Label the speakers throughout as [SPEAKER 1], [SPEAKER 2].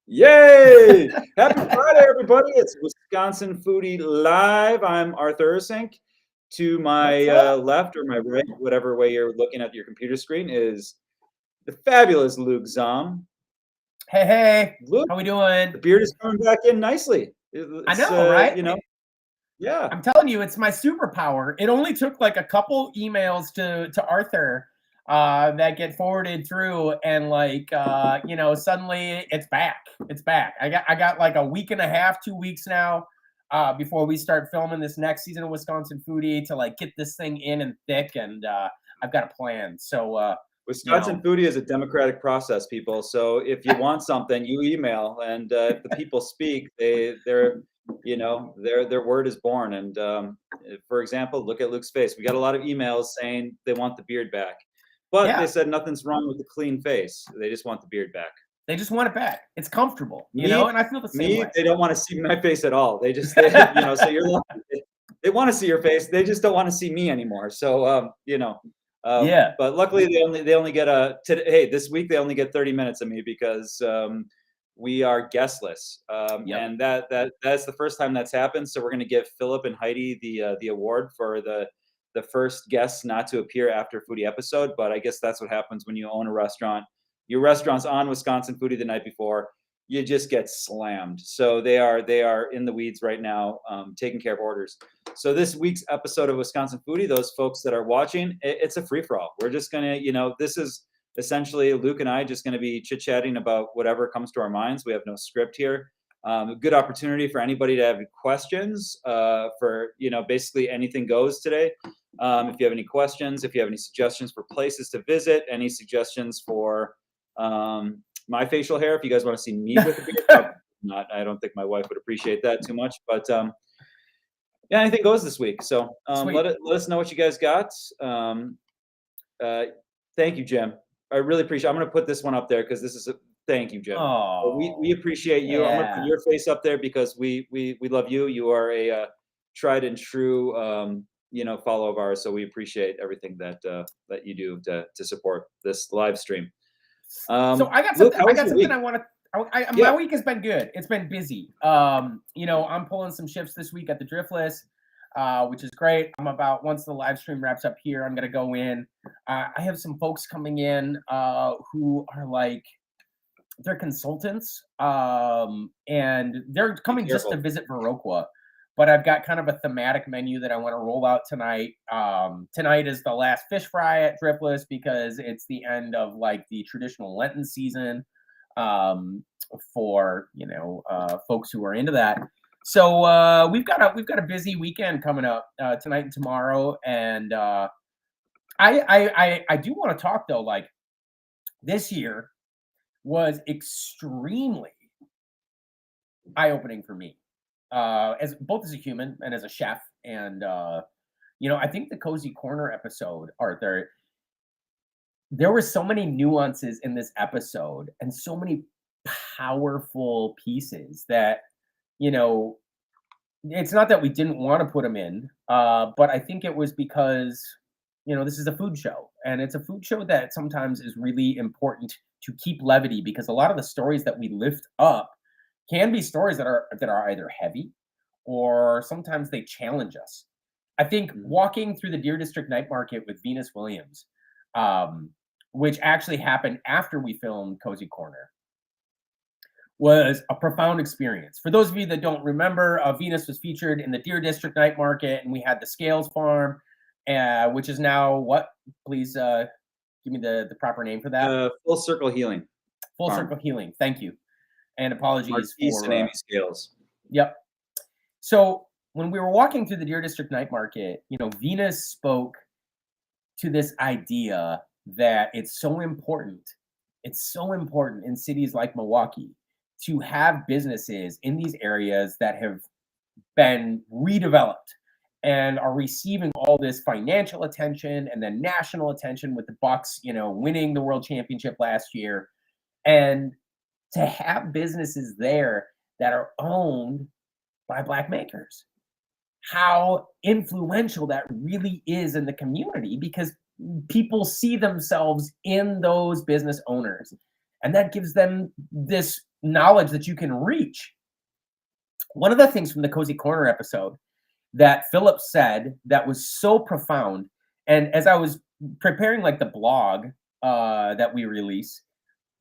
[SPEAKER 1] Yay! Happy Friday, everybody. It's Wisconsin Foodie Live. I'm Arthur Ursink. To my left or my right, whatever way you're looking at your computer screen, is the fabulous Luke Zom.
[SPEAKER 2] Hey,
[SPEAKER 1] Luke,
[SPEAKER 2] how we doing?
[SPEAKER 1] the beard is coming back in nicely.
[SPEAKER 2] I know, right?
[SPEAKER 1] Yeah.
[SPEAKER 2] I'm telling you, it's my superpower. It only took like a couple emails to Arthur that get forwarded through, and suddenly it's back. It's back. I got like a week and a half, 2 weeks now before we start filming this next season of Wisconsin Foodie to like get this thing in and thick, and I've got a plan. So
[SPEAKER 1] Wisconsin Foodie is a democratic process, people. So if you want something, you email, and if the people speak, their word is born. And for example, look at Luke's face. We got a lot of emails saying they want the beard back, but they said nothing's wrong with the clean face. They just want the beard back.
[SPEAKER 2] They just want it back. It's comfortable, and I feel the same way.
[SPEAKER 1] They don't want to see my face at all. They just, so you're lucky. They want to see your face. They just don't want to see me anymore. So, but luckily they only get this week they only get 30 minutes of me because we are guestless, and that's the first time that's happened. So we're going to give Philip and Heidi the award for the first guests not to appear after Foodie episode. But I guess that's what happens when you own a restaurant. Your restaurant's on Wisconsin Foodie the night before. You just get slammed. So they are in the weeds right now, taking care of orders. So this week's episode of Wisconsin Foodie, those folks that are watching, it's a free-for-all. We're just gonna, this is essentially Luke and I just gonna be chit-chatting about whatever comes to our minds. We have no script here. A good opportunity for anybody to have questions for, basically anything goes today. If you have any questions, if you have any suggestions for places to visit, any suggestions for my facial hair, if you guys want to see me with a beard, not. I don't think my wife would appreciate that too much, but anything goes this week. So let us know what you guys got. Thank you, Jim. I really appreciate. I'm going to put this one up there because this is thank you, Jim. We appreciate you. I'm going to put your face up there because we love you. You are a tried and true follow of ours. So we appreciate everything that you do to support this live stream.
[SPEAKER 2] So I got something. Luke, I got something I want to. My week has been good. It's been busy. I'm pulling some shifts this week at the Driftless, which is great. Once the live stream wraps up here, I'm gonna go in. I have some folks coming in who are like they're consultants, and they're coming just to visit Viroqua. But I've got kind of a thematic menu that I want to roll out tonight. Tonight is the last fish fry at Driftless because it's the end of like the traditional Lenten season for folks who are into that. So we've got a busy weekend coming up tonight and tomorrow, and I do want to talk though. Like this year was extremely eye-opening for me. As both as a human and as a chef, and I think the Cozy Corner episode, Arthur, there were so many nuances in this episode and so many powerful pieces that it's not that we didn't want to put them in, but I think it was because this is a food show, and it's a food show that sometimes is really important to keep levity because a lot of the stories that we lift up can be stories that are either heavy or sometimes they challenge us. I think walking through the Deer District Night Market with Venus Williams, which actually happened after we filmed Cozy Corner, was a profound experience. For those of you that don't remember, Venus was featured in the Deer District Night Market, and we had the Scales Farm, which is now what? Please give me the proper name for that.
[SPEAKER 1] Full Circle Healing.
[SPEAKER 2] Full Circle Healing. Thank you. And apologies
[SPEAKER 1] for and Amy Scales.
[SPEAKER 2] Yep. So when we were walking through the Deer District Night Market, Venus spoke to this idea that it's so important in cities like Milwaukee to have businesses in these areas that have been redeveloped and are receiving all this financial attention and then national attention with the Bucks, winning the World Championship last year. And to have businesses there that are owned by Black makers, how influential that really is in the community because people see themselves in those business owners. And that gives them this knowledge that you can reach. One of the things from the Cozy Corner episode that Philip said that was so profound, and as I was preparing like the blog that we release,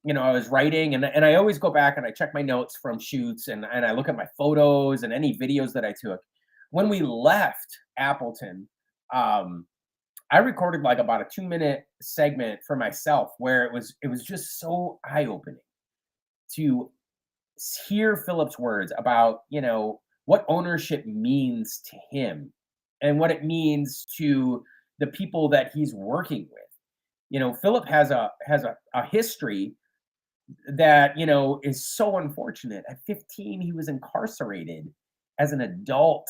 [SPEAKER 2] I was writing, and I always go back and I check my notes from shoots, and I look at my photos and any videos that I took. When we left Appleton, I recorded like about a 2-minute segment for myself where it was just so eye-opening to hear Philip's words about, what ownership means to him and what it means to the people that he's working with. Philip has a history that, is so unfortunate. At 15, he was incarcerated as an adult.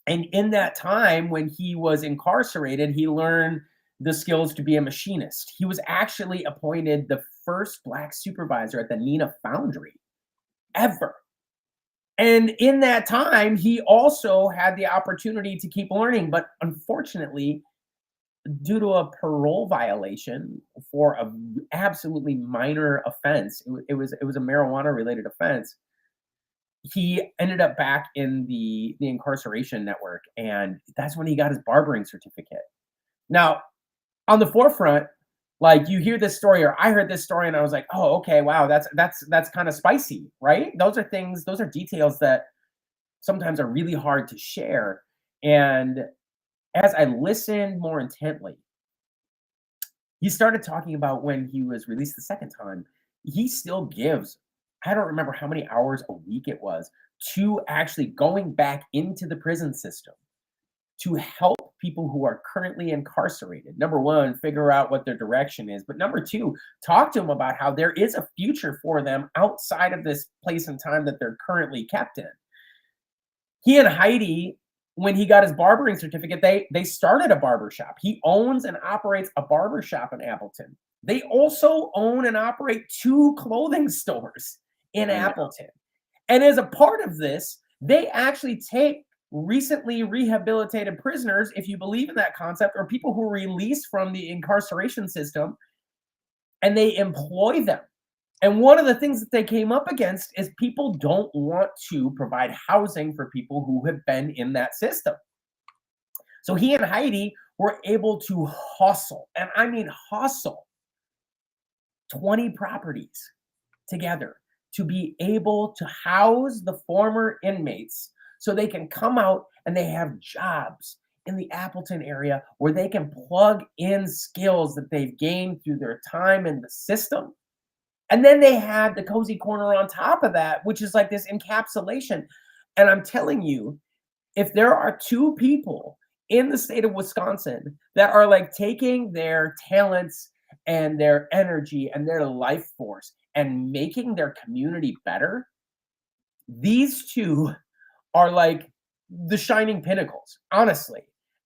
[SPEAKER 2] And in that time when he was incarcerated, he learned the skills to be a machinist. He was actually appointed the first Black supervisor at the Neenah Foundry ever. And in that time, he also had the opportunity to keep learning. But unfortunately, due to a parole violation for an absolutely minor offense, it was a marijuana-related offense, he ended up back in the incarceration network, and that's when he got his barbering certificate. Now, on the forefront, like, you hear this story, or I heard this story, and I was like, oh, okay, wow, that's kind of spicy, right? Those are details that sometimes are really hard to share. And as I listened more intently, he started talking about when he was released the second time, he still gives, I don't remember how many hours a week it was, to actually going back into the prison system to help people who are currently incarcerated. Number one, figure out what their direction is. But number two, talk to them about how there is a future for them outside of this place and time that they're currently kept in. He and Heidi, when he got his barbering certificate, they started a barbershop. He owns and operates a barbershop in Appleton. They also own and operate 2 clothing stores in Appleton. And as a part of this, they actually take recently rehabilitated prisoners, if you believe in that concept, or people who are released from the incarceration system, and they employ them. And one of the things that they came up against is people don't want to provide housing for people who have been in that system. So he and Heidi were able to hustle, and I mean hustle, 20 properties together to be able to house the former inmates so they can come out and they have jobs in the Appleton area where they can plug in skills that they've gained through their time in the system. And then they have the Cozy Corner on top of that, which is like this encapsulation. And I'm telling you, if there are 2 people in the state of Wisconsin that are like taking their talents and their energy and their life force and making their community better, these 2 are like the shining pinnacles, honestly.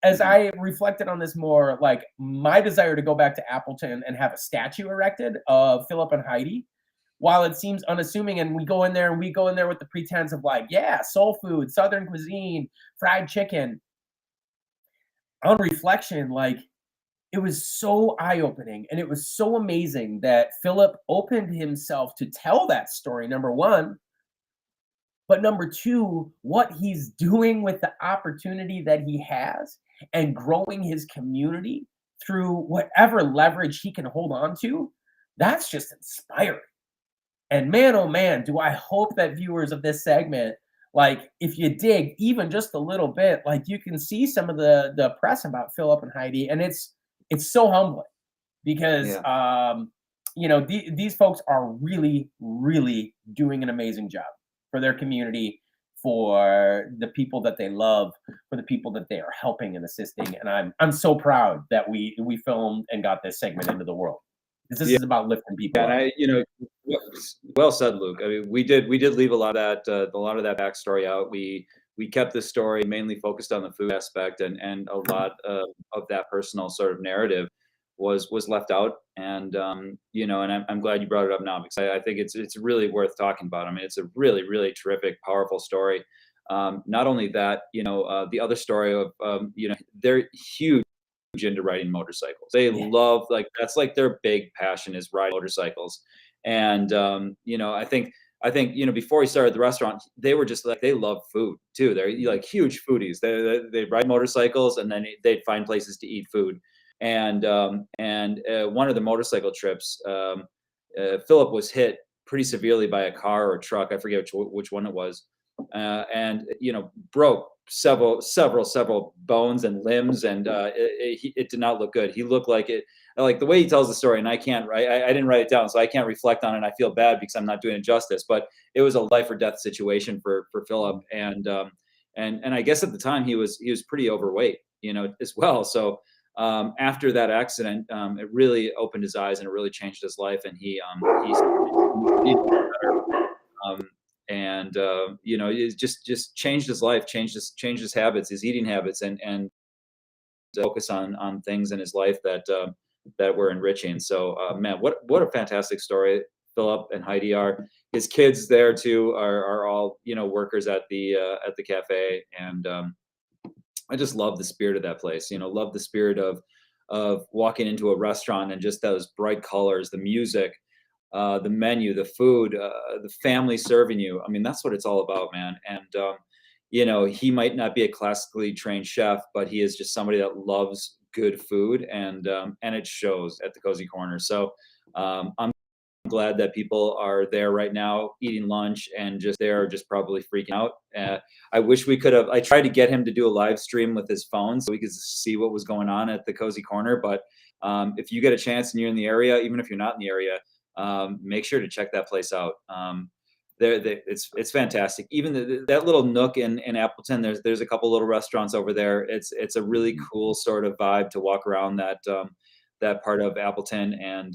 [SPEAKER 2] As I reflected on this more, like, my desire to go back to Appleton and have a statue erected of Philip and Heidi, while it seems unassuming, and we go in there with the pretense of like, yeah, soul food, Southern cuisine, fried chicken. On reflection, like, it was so eye-opening, and it was so amazing that Philip opened himself to tell that story, number one. But number two, what he's doing with the opportunity that he has and growing his community through whatever leverage he can hold on to, that's just inspiring. And man, oh man, do I hope that viewers of this segment, like, if you dig even just a little bit, like, you can see some of the press about Philip and Heidi, and it's so humbling because these folks are really, really doing an amazing job for their community, for the people that they love, for the people that they are helping and assisting. And I'm so proud that we filmed and got this segment into the world. This is about lifting people up.
[SPEAKER 1] And well said, Luke. I mean, we did leave a lot of that backstory out. We kept this story mainly focused on the food aspect, and a lot of that personal sort of narrative was left out. And and I'm glad you brought it up now, because I think it's really worth talking about. I mean, it's a really, really terrific, powerful story. Not only that, the other story of they're huge into riding motorcycles. They love, like, that's like their big passion is riding motorcycles. And before he started the restaurant, they were just like, they love food too. They're like huge foodies. They ride motorcycles, and then they'd find places to eat food. And one of the motorcycle trips, Philip was hit pretty severely by a car or a truck. I forget which one it was, and broke several bones and limbs, and it did not look good. He looked like it, like the way he tells the story, and I can't write, I didn't write it down, so I can't reflect on it. And I feel bad because I'm not doing it justice, but it was a life or death situation for Philip, and I guess at the time he was pretty overweight, as well. So after that accident, it really opened his eyes and it really changed his life, and he it just changed his life, changed his habits, his eating habits, and focus on things in his life that were enriching. So man, what a fantastic story Philip and Heidi are. His kids there too are all workers at the cafe, and I just love the spirit of that place. Love the spirit of walking into a restaurant and just those bright colors, the music, the menu, the food, the family serving you. I mean, that's what it's all about, man. And he might not be a classically trained chef, but he is just somebody that loves good food, and it shows at the Cozy Corner. So I'm glad that people are there right now eating lunch, and they're just probably freaking out. I wish we could have. I tried to get him to do a live stream with his phone so we could see what was going on at the Cozy Corner. But if you get a chance and you're in the area, even if you're not in the area, make sure to check that place out. It's fantastic. Even that little nook in Appleton, there's a couple little restaurants over there. It's a really cool sort of vibe to walk around that part of Appleton. And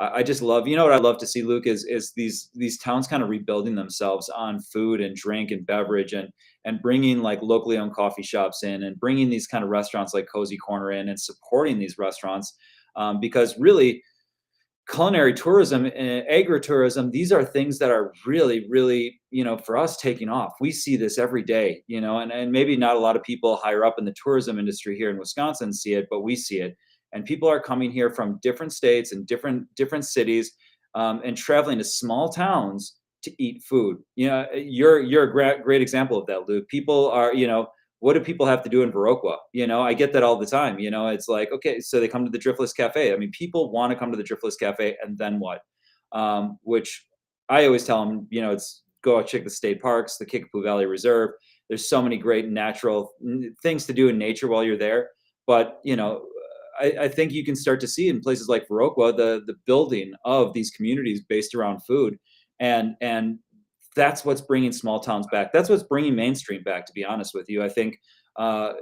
[SPEAKER 1] I just love, what I love to see, Luke, is these towns kind of rebuilding themselves on food and drink and beverage, and bringing like locally owned coffee shops in, and bringing these kind of restaurants like Cozy Corner in, and supporting these restaurants, because really culinary tourism and agritourism, these are things that are really, really, for us, taking off. We see this every day, and maybe not a lot of people higher up in the tourism industry here in Wisconsin see it, but we see it. And people are coming here from different states and different cities, and traveling to small towns to eat food. You're a great example of that, Luke. People are, what do people have to do in Viroqua? I get that all the time. It's like, okay, so they come to the Driftless Cafe. I mean, people want to come to the Driftless Cafe, and then what? Which I always tell them, it's go out, check the state parks, the Kickapoo Valley Reserve. There's so many great natural things to do in nature while you're there. But, I think you can start to see in places like Viroqua the building of these communities based around food, and that's what's bringing small towns back. That's what's bringing Main Street back. To be honest with you, I think our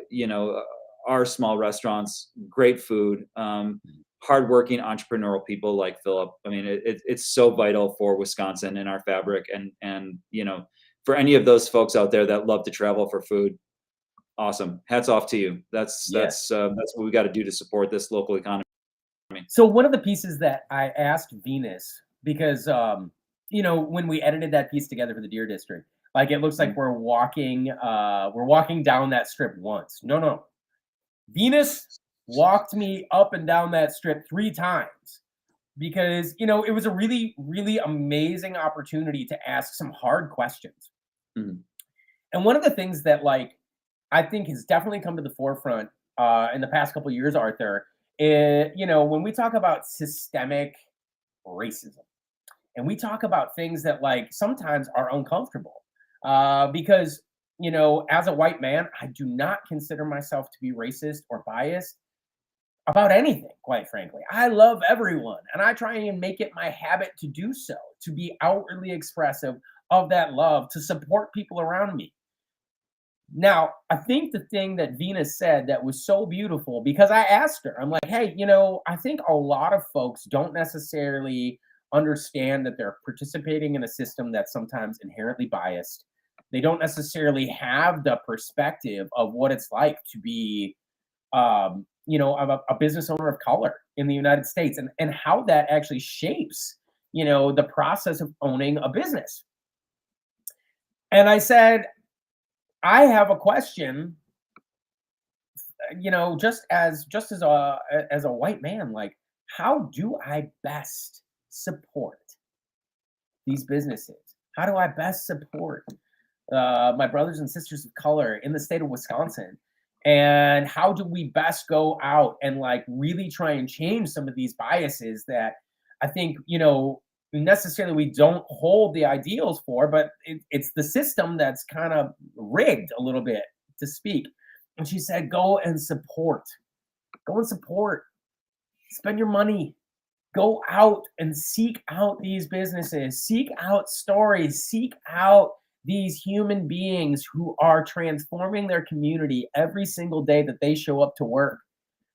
[SPEAKER 1] small restaurants, great food, hardworking entrepreneurial people like Philip. I mean, it's so vital for Wisconsin and our fabric, and for any of those folks out there that love to travel for food. Awesome. Hats off to you. That's what we got to do to support this local economy.
[SPEAKER 2] So one of the pieces that I asked Venus, because when we edited that piece together for the Deer District, like it looks like we're walking down that strip once. No. Venus walked me up and down that strip 3 times, because it was a really, really amazing opportunity to ask some hard questions.
[SPEAKER 1] Mm-hmm.
[SPEAKER 2] And one of the things that I think has definitely come to the forefront in the past couple of years, Arthur, when we talk about systemic racism, and we talk about things that sometimes are uncomfortable, because, as a white man, I do not consider myself to be racist or biased about anything, quite frankly. I love everyone, and I try and make it my habit to do so, to be outwardly expressive of that love, to support people around me. Now, I think the thing that Venus said that was so beautiful, because I asked her, I'm like, hey, I think a lot of folks don't necessarily understand that they're participating in a system that's sometimes inherently biased. They don't necessarily have the perspective of what it's like to be, a business owner of color in the United States, and how that actually shapes, the process of owning a business. And I said, I have a question just as a white man, like, how do I best support these businesses? How do I best support my brothers and sisters of color in the state of Wisconsin? And how do we best go out and like really try and change some of these biases that I think, necessarily we don't hold the ideals for, but it's the system that's kind of rigged a little bit to speak. And she said, go and support, spend your money, go out and seek out these businesses, seek out stories, seek out these human beings who are transforming their community every single day that they show up to work.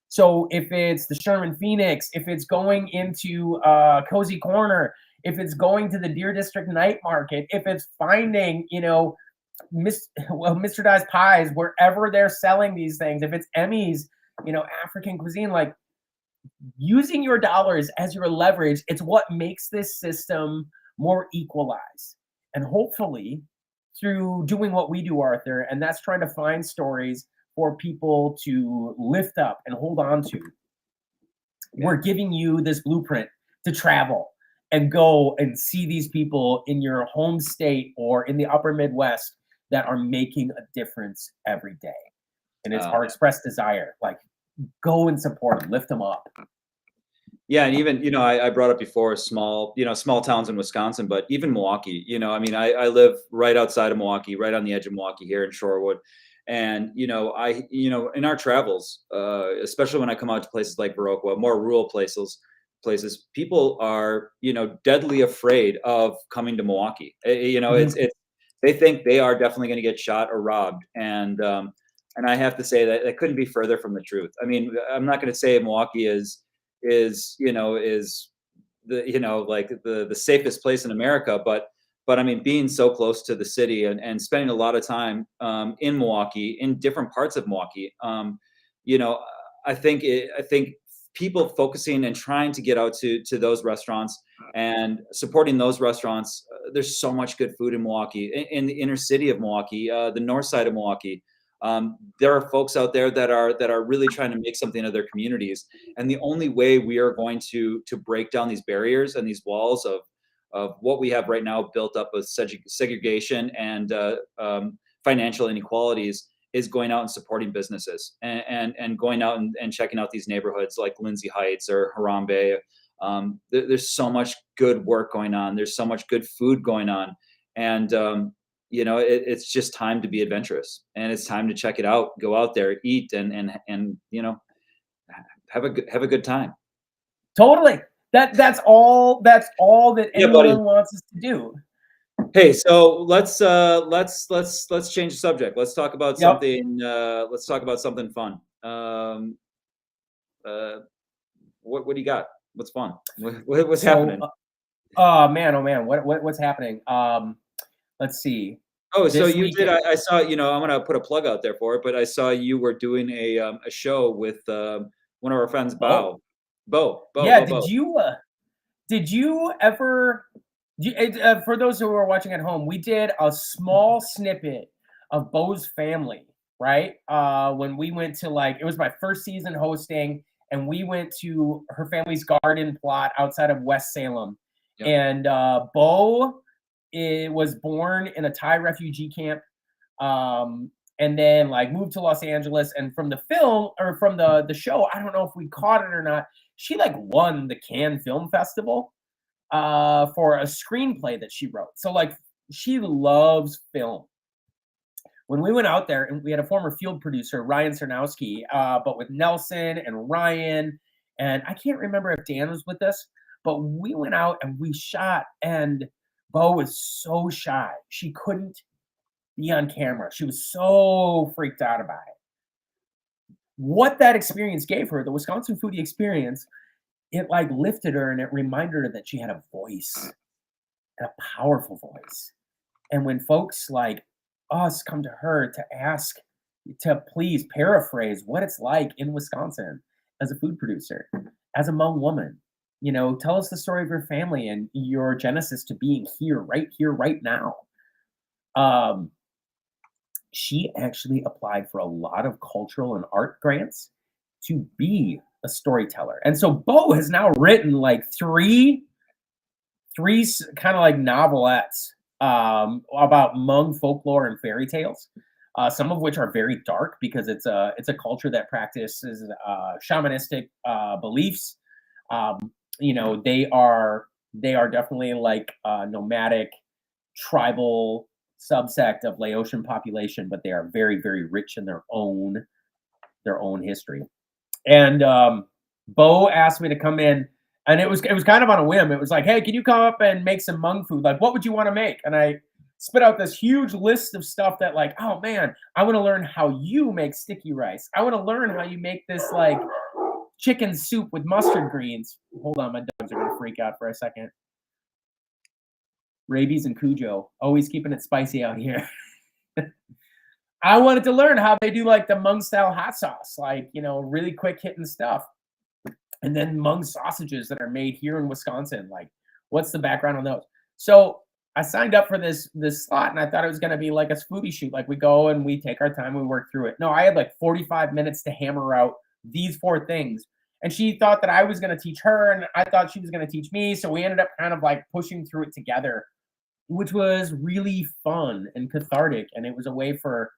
[SPEAKER 2] So if it's the Sherman Phoenix, if it's going into Cozy Corner, if it's going to the Deer District Night Market, if it's finding, Mr. Dye's Pies, wherever they're selling these things, if it's Emmy's, African cuisine, like using your dollars as your leverage, it's what makes this system more equalized. And hopefully through doing what we do, Arthur, and that's trying to find stories for people to lift up and hold on to. We're giving you this blueprint to travel and go and see these people in your home state or in the upper Midwest that are making a difference every day. And it's our expressed desire, like, go and support them, lift them up.
[SPEAKER 1] Yeah, and even, I brought up before small towns in Wisconsin, but even Milwaukee, I live right outside of Milwaukee, right on the edge of Milwaukee here in Shorewood. And, in our travels, especially when I come out to places like Viroqua, more rural places, people are, deadly afraid of coming to Milwaukee. It's they think they are definitely going to get shot or robbed. And I have to say that couldn't be further from the truth. I mean, I'm not going to say Milwaukee is the like the safest place in America, but I mean, being so close to the city and spending a lot of time in Milwaukee, in different parts of Milwaukee, I think people focusing and trying to get out to those restaurants and supporting those restaurants. There's so much good food in Milwaukee, in the inner city of Milwaukee, the north side of Milwaukee. There are folks out there that are really trying to make something of their communities, and the only way we are going to break down these barriers and these walls of what we have right now built up with segregation and financial inequalities is going out and supporting businesses and going out and checking out these neighborhoods like Lindsay Heights or Harambe. There's so much good work going on. There's so much good food going on, and it's just time to be adventurous, and it's time to check it out, go out there, eat, and have a good time.
[SPEAKER 2] Totally. That's all that anyone wants us to do.
[SPEAKER 1] Hey, so let's change the subject. Let's talk about something. Let's talk about something fun. What do you got? What's fun? What's happening?
[SPEAKER 2] Oh man, what's happening? Let's see.
[SPEAKER 1] Oh, so you did. I saw. I'm gonna put a plug out there for it, but I saw you were doing a show with one of our friends, Bo.
[SPEAKER 2] Yeah. Did you ever? For those who are watching at home, we did a small snippet of Bo's family, right? When we went to it was my first season hosting, and we went to her family's garden plot outside of West Salem, and Bo was born in a Thai refugee camp, and then moved to Los Angeles. And from the film or from the show, I don't know if we caught it or not, she won the Cannes Film Festival for a screenplay that she wrote. So she loves film. When we went out there, and we had a former field producer, Ryan Cernowski, but with Nelson and Ryan, and I can't remember if Dan was with us, but we went out and we shot, and Bo was so shy. She couldn't be on camera. She was so freaked out about it. What that experience gave her, the Wisconsin Foodie experience, it lifted her, and it reminded her that she had a voice, and a powerful voice. And when folks like us come to her to ask to please paraphrase what it's like in Wisconsin as a food producer, as a Hmong woman, tell us the story of your family and your genesis to being here, right now. she actually applied for a lot of cultural and art grants to be a storyteller. And so Bo has now written like three kind of like novelettes about Hmong folklore and fairy tales. Some of which are very dark because it's a culture that practices shamanistic beliefs. They are definitely like nomadic, tribal subsect of Laotian population, but they are very very rich in their own history. And Bo asked me to come in, and it was kind of on a whim. It was like, hey, can you come up and make some Hmong food? Like, what would you want to make? And I spit out this huge list of stuff that, like, oh man, I want to learn how you make sticky rice. I want to learn how you make this like chicken soup with mustard greens. Hold on, my dogs are gonna freak out for a second. Rabies and Cujo, always keeping it spicy out here. I wanted to learn how they do like the Hmong style hot sauce, like, really quick hitting stuff. And then Hmong sausages that are made here in Wisconsin. Like, what's the background on those? So I signed up for this slot, and I thought it was going to be like a foodie shoot. Like, we go and we take our time, we work through it. No, I had like 45 minutes to hammer out these 4 things. And she thought that I was going to teach her, and I thought she was going to teach me. So we ended up kind of like pushing through it together, which was really fun and cathartic. And it was a way for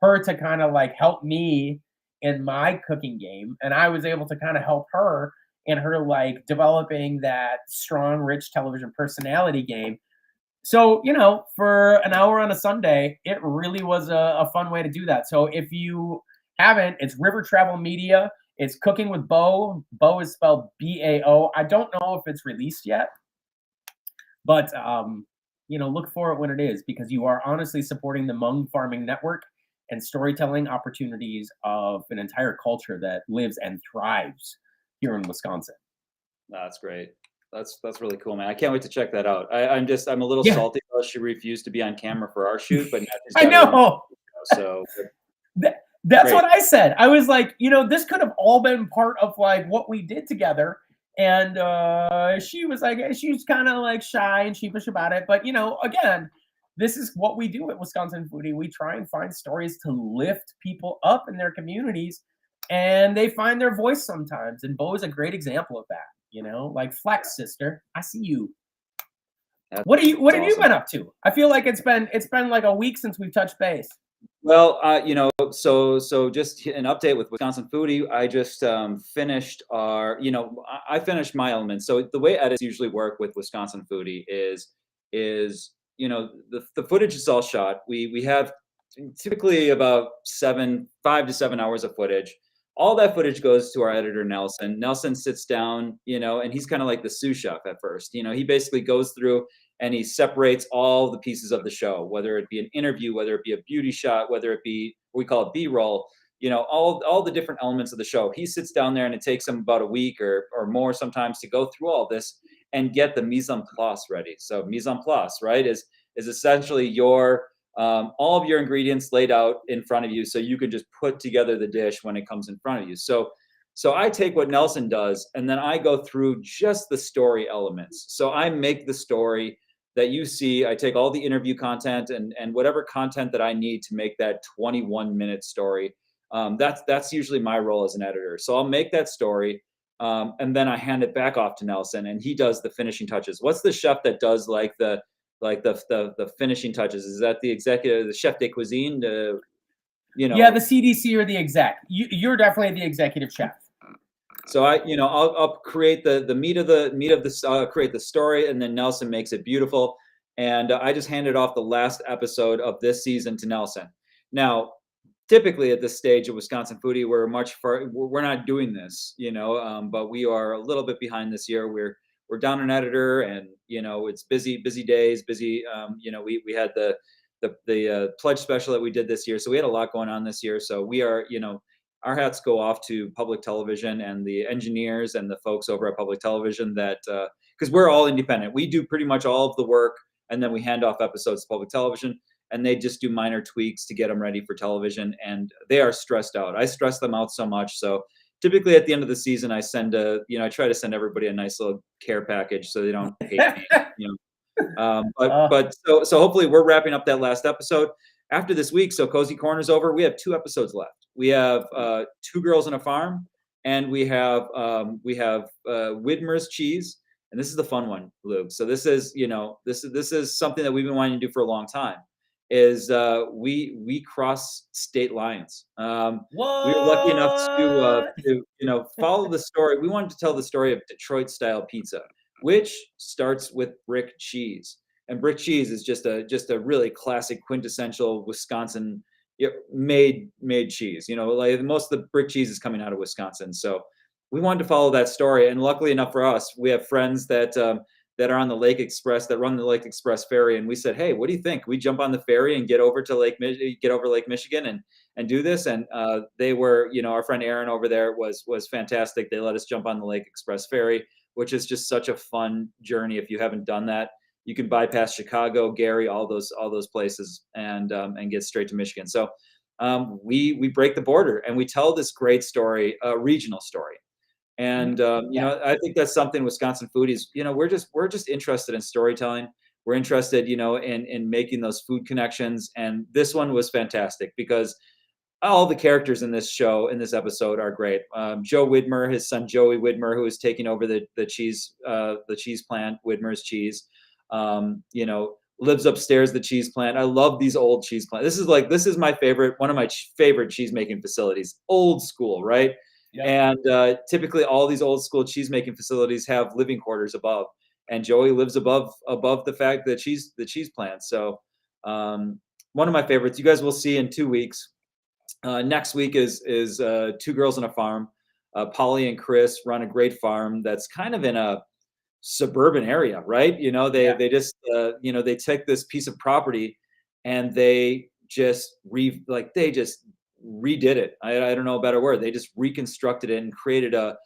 [SPEAKER 2] her to kind of like help me in my cooking game, and I was able to kind of help her in her like developing that strong, rich television personality game. So, for an hour on a Sunday, it really was a fun way to do that. So if you haven't, it's River Travel Media. It's Cooking with Bo. Bo is spelled B-A-O. I don't know if it's released yet, but look for it when it is, because you are honestly supporting the Hmong farming network and storytelling opportunities of an entire culture that lives and thrives here in Wisconsin.
[SPEAKER 1] That's great. That's really cool, man. I can't wait to check that out. I'm a little salty because she refused to be on camera for our shoot, but now she's got
[SPEAKER 2] I know.
[SPEAKER 1] So
[SPEAKER 2] that's
[SPEAKER 1] great.
[SPEAKER 2] What I said. I was like, this could have all been part of like what we did together. And she was like, she's kind of like shy and sheepish about it. But again, this is what we do at Wisconsin Foodie. We try and find stories to lift people up in their communities, and they find their voice sometimes. And Bo is a great example of that. Like, flex, sister. I see you. What have you been up to? I feel like it's been like a week since we've touched base.
[SPEAKER 1] Well, so just an update with Wisconsin Foodie. I just finished I finished my elements. So the way edits usually work with Wisconsin Foodie is the footage is all shot. We have typically about 5 to 7 hours of footage. All that footage goes to our editor, Nelson. Nelson sits down, and he's kind of like the sous chef at first. He basically goes through and he separates all the pieces of the show, whether it be an interview, whether it be a beauty shot, whether it be, we call it B-roll, all the different elements of the show. He sits down there, and it takes him about a week or more sometimes to go through all this and get the mise en place ready. So mise en place, right, is essentially your all of your ingredients laid out in front of you, so you can just put together the dish when it comes in front of you. So I take what Nelson does, and then I go through just the story elements. So I make the story that you see. I take all the interview content and whatever content that I need to make that 21-minute story. That's usually my role as an editor. So I'll make that story, and then I hand it back off to Nelson, and he does the finishing touches. What's the chef that does like the finishing touches? Is that the executive, the chef de cuisine?
[SPEAKER 2] Yeah, the CDC or the exec. You're definitely the executive chef.
[SPEAKER 1] So I'll create the meat of this. Create the story, and then Nelson makes it beautiful. And I just handed off the last episode of this season to Nelson. Now, typically at this stage of Wisconsin Foodie, we're not doing this, but we are a little bit behind this year. We're down an editor, and it's busy days, busy. We had the pledge special that we did this year, so we had a lot going on this year. So we are, our hats go off to public television and the engineers and the folks over at public television that, because we're all independent. We do pretty much all of the work, and then we hand off episodes to public television, and they just do minor tweaks to get them ready for television. And they are stressed out. I stress them out so much. So typically at the end of the season, I try to send everybody a nice little care package so they don't hate me. But so hopefully we're wrapping up that last episode. after this week, so Cozy Corner's over. We have 2 episodes left. We have 2 Girls and a Farm, and we have Widmer's Cheese, and this is the fun one, Luke. So this is this is something that we've been wanting to do for a long time. Is we cross state lines. We were lucky enough to follow the story. We wanted to tell the story of Detroit style pizza, which starts with brick cheese. And brick cheese is just a really classic, quintessential Wisconsin made cheese. Like most of the brick cheese is coming out of Wisconsin. So we wanted to follow that story. And luckily enough for us, we have friends that are on the Lake Express, that run the Lake Express ferry. And we said, hey, what do you think? We jump on the ferry and get over Lake Michigan and do this. And they were, our friend Aaron over there was fantastic. They let us jump on the Lake Express ferry, which is just such a fun journey. If you haven't done that, you can bypass Chicago, Gary, all those places, and get straight to Michigan. So we break the border and we tell this great story, a regional story. And I think that's something Wisconsin Foodies, we're just interested in storytelling. We're interested, in making those food connections. And this one was fantastic because all the characters in this episode are great. Joe Widmer, his son Joey Widmer, who is taking over the cheese plant, Widmer's Cheese. Lives upstairs the cheese plant. I love these old cheese plants. This is my favorite, one of my favorite cheese making facilities. Old school, right? Yep. And typically all these old school cheese making facilities have living quarters above, and Joey lives above the cheese plant. So one of my favorites. You guys will see in 2 weeks. Next week is 2 Girls and a Farm. Polly and Chris run a great farm that's kind of in a suburban area, right? They just they take this piece of property and they just redid it. I don't know a better word. They just reconstructed it and created a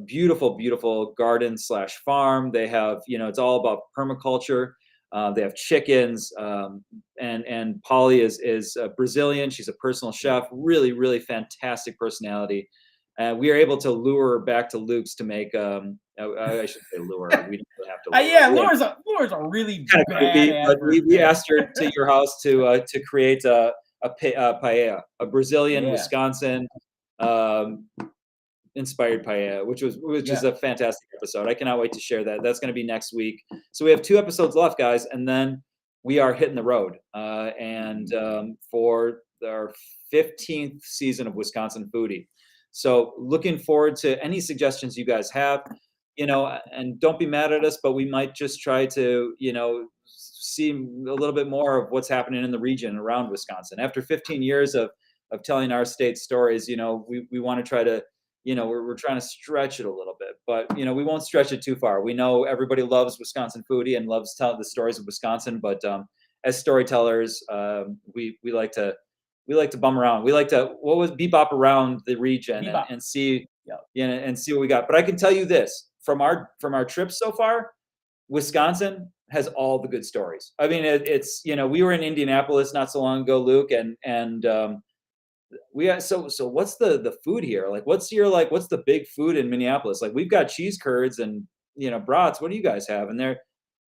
[SPEAKER 1] beautiful garden / farm. They have, it's all about permaculture. They have chickens, and Polly is Brazilian. She's a personal chef, really, really fantastic personality. We are able to lure her back to Luke's to make. I should say lure. We don't really have to.
[SPEAKER 2] Lure's a really
[SPEAKER 1] kind of creepy. But we asked her to your house to create a paella, a Brazilian Wisconsin inspired paella, which is a fantastic episode. I cannot wait to share that. That's going to be next week. So we have 2 episodes left, guys, and then we are hitting the road. For our 15th season of Wisconsin Foodie. So looking forward to any suggestions you guys have, and don't be mad at us, but we might just try to, see a little bit more of what's happening in the region around Wisconsin. After 15 years of telling our state stories, we want to try to, we're trying to stretch it a little bit, but, we won't stretch it too far. We know everybody loves Wisconsin Foodie and loves telling the stories of Wisconsin, but as storytellers, we like to bum around. We like to bebop around the region and see, and see what we got. But I can tell you this, from our trips so far, Wisconsin has all the good stories. I mean, it's we were in Indianapolis not so long ago, Luke, and we got so what's the food here? Like, what's the big food in Minneapolis? Like, we've got cheese curds and brats. What do you guys have? And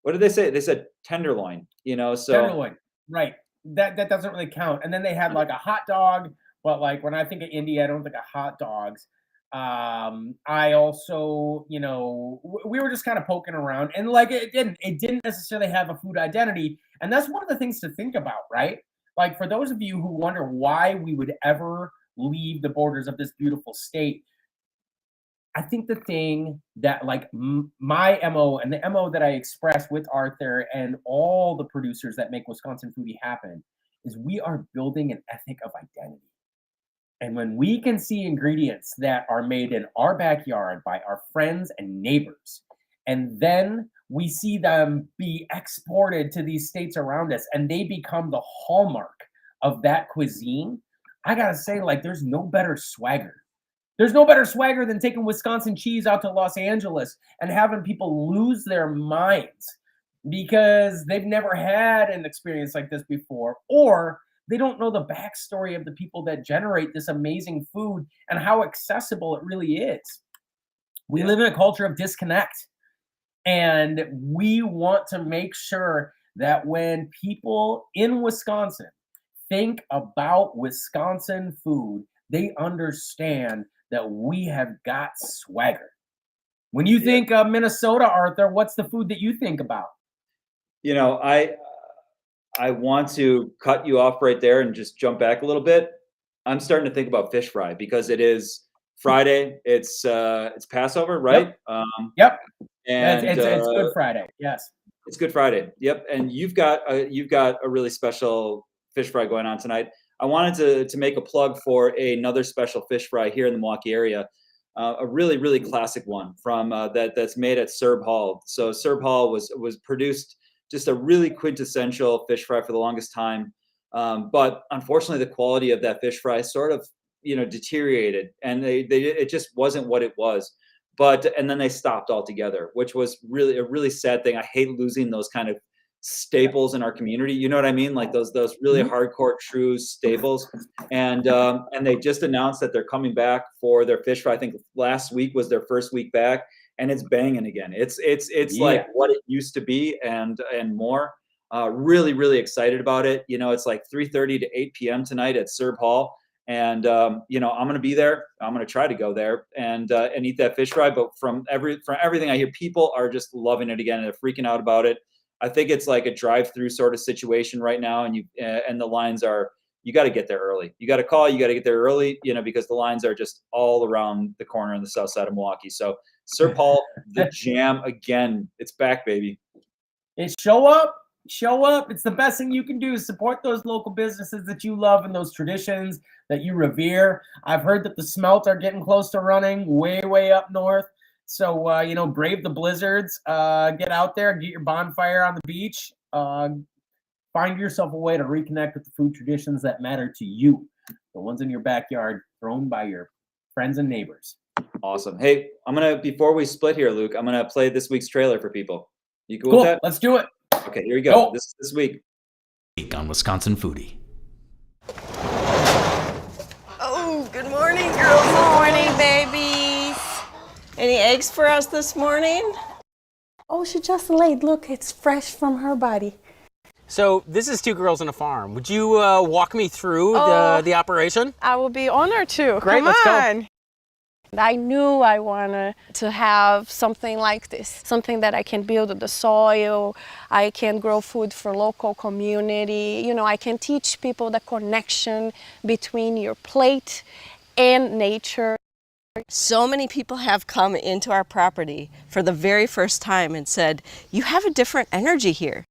[SPEAKER 1] what did they say? They said tenderloin.
[SPEAKER 2] Tenderloin, right? That doesn't really count. And then they had like a hot dog, but like when I think of India, I don't think of hot dogs. I also, we were just kind of poking around, and like it didn't necessarily have a food identity. And that's one of the things to think about, right? Like, for those of you who wonder why we would ever leave the borders of this beautiful state, I think the thing that, like, my MO and the MO that I express with Arthur and all the producers that make Wisconsin Foodie happen is we are building an ethic of identity. And when we can see ingredients that are made in our backyard by our friends and neighbors, and then we see them be exported to these states around us and they become the hallmark of that cuisine, I gotta say, like, there's no better swagger. There's no better swagger than taking Wisconsin cheese out to Los Angeles and having people lose their minds because they've never had an experience like this before, or they don't know the backstory of the people that generate this amazing food and how accessible it really is. We live in a culture of disconnect, and we want to make sure that when people in Wisconsin think about Wisconsin food, they understand that we have got swagger. When you think of Minnesota, Arthur, what's the food that you think about?
[SPEAKER 1] I want to cut you off right there and just jump back a little bit. I'm starting to think about fish fry because it is Friday. It's Passover, right?
[SPEAKER 2] Yep.
[SPEAKER 1] And
[SPEAKER 2] It's Good Friday. Yes.
[SPEAKER 1] It's Good Friday. Yep. And you've got a really special fish fry going on tonight. I wanted to make a plug for another special fish fry here in the Milwaukee area. A really, really classic one from that's made at Serb Hall. So Serb Hall was produced just a really quintessential fish fry for the longest time. But unfortunately, the quality of that fish fry sort of deteriorated, and it just wasn't what it was. And then they stopped altogether, which was really a really sad thing. I hate losing those kind of staples in our community. You know what I mean? Like those really hardcore true staples. And they just announced that they're coming back for their fish fry. I think last week was their first week back, and it's banging again. It's like what it used to be and more. Really, really excited about it. It's like 3:30 to 8 p.m. tonight at Serb Hall. And I'm going to be there. I'm going to try to go there and eat that fish fry. But from everything I hear, people are just loving it again and they're freaking out about it. I think it's like a drive-through sort of situation right now, and the lines are. You got to get there early. You got to call. You got to get there early, because the lines are just all around the corner on the south side of Milwaukee. So Serb Hall, the jam again. It's back, baby.
[SPEAKER 2] Show up. It's the best thing you can do is support those local businesses that you love and those traditions that you revere. I've heard that the smelt are getting close to running way up north. So, brave the blizzards, get out there, get your bonfire on the beach, find yourself a way to reconnect with the food traditions that matter to you, the ones in your backyard grown by your friends and neighbors.
[SPEAKER 1] Awesome. Hey, before we split here, Luke, I'm going to play this week's trailer for people. You cool
[SPEAKER 2] with
[SPEAKER 1] that?
[SPEAKER 2] Let's do it.
[SPEAKER 1] Okay, here we go. This week
[SPEAKER 3] on Wisconsin Foodie.
[SPEAKER 4] Oh, good morning, girls. Good morning, babies. Any eggs for us this morning?
[SPEAKER 5] Oh, she just laid. Look, it's fresh from her body.
[SPEAKER 6] So this is Two Girls on a Farm. Would you walk me through the operation?
[SPEAKER 4] I will be honored to.
[SPEAKER 6] Great,
[SPEAKER 4] Come
[SPEAKER 6] let's
[SPEAKER 4] on.
[SPEAKER 6] go.
[SPEAKER 5] I knew I wanted to have something like this, something that I can build the soil, I can grow food for local community, I can teach people the connection between your plate and nature.
[SPEAKER 4] So many people have come into our property for the very first time and said, you have a different energy here.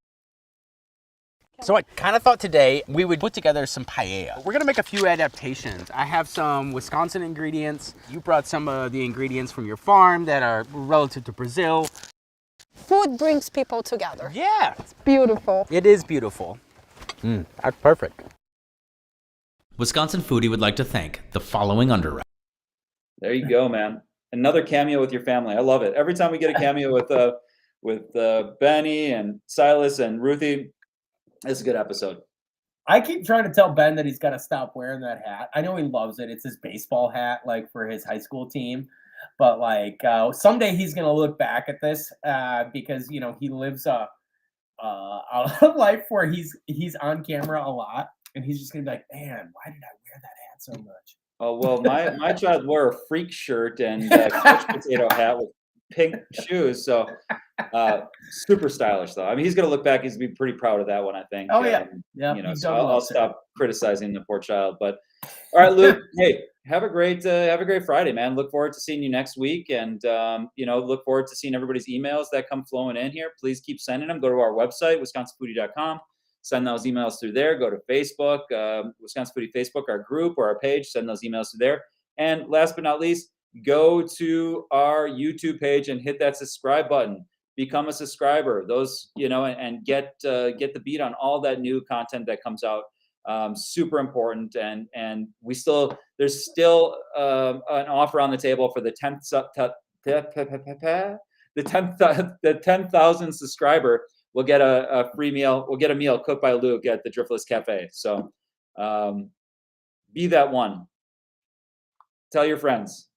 [SPEAKER 6] So I kind of thought today we would put together some paella. We're gonna make a few adaptations. I have some Wisconsin ingredients. You brought some of the ingredients from your farm that are relative to Brazil.
[SPEAKER 5] Food brings people together.
[SPEAKER 6] Yeah.
[SPEAKER 5] It's beautiful.
[SPEAKER 6] It is beautiful. That's perfect.
[SPEAKER 3] Wisconsin Foodie would like to thank the following underwriters.
[SPEAKER 1] There you go, man. Another cameo with your family. I love it. Every time we get a cameo with Benny and Silas and Ruthie, it's a good episode.
[SPEAKER 2] I keep trying to tell Ben that he's got to stop wearing that hat. I know he loves it. It's his baseball hat, like for his high school team. But someday he's gonna look back at this because he lives a life where he's on camera a lot, and he's just gonna be like, man, why did I wear that hat so much?
[SPEAKER 1] Oh well, my child wore a freak shirt and a couch potato hat with pink shoes, so super stylish though. I mean, he's gonna look back. He's gonna be pretty proud of that one, I think.
[SPEAKER 2] Oh yeah.
[SPEAKER 1] So I'll stop criticizing the poor child. But all right, Luke. Hey, have a great Friday, man. Look forward to seeing you next week, and look forward to seeing everybody's emails that come flowing in here. Please keep sending them. Go to our website, wisconsinfoodie.com. Send those emails through there. Go to Facebook, Wisconsin Foodie Facebook, our group or our page. Send those emails through there. And last but not least, go to our YouTube page and hit that subscribe button. Become a subscriber. Those, and get the beat on all that new content that comes out. Super important. And there's still an offer on the table for the 10,000 subscriber. We'll get a free meal. We'll get a meal cooked by Luke at the Driftless Cafe. So be that one. Tell your friends.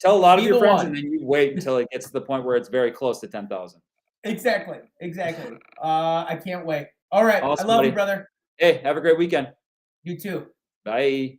[SPEAKER 1] Tell a lot of your friends, and then you wait until it gets to the point where it's very close to 10,000.
[SPEAKER 2] Exactly. I can't wait. All right.
[SPEAKER 1] Awesome,
[SPEAKER 2] I love
[SPEAKER 1] buddy.
[SPEAKER 2] you, brother.
[SPEAKER 1] Hey, have a great weekend.
[SPEAKER 2] You too.
[SPEAKER 1] Bye.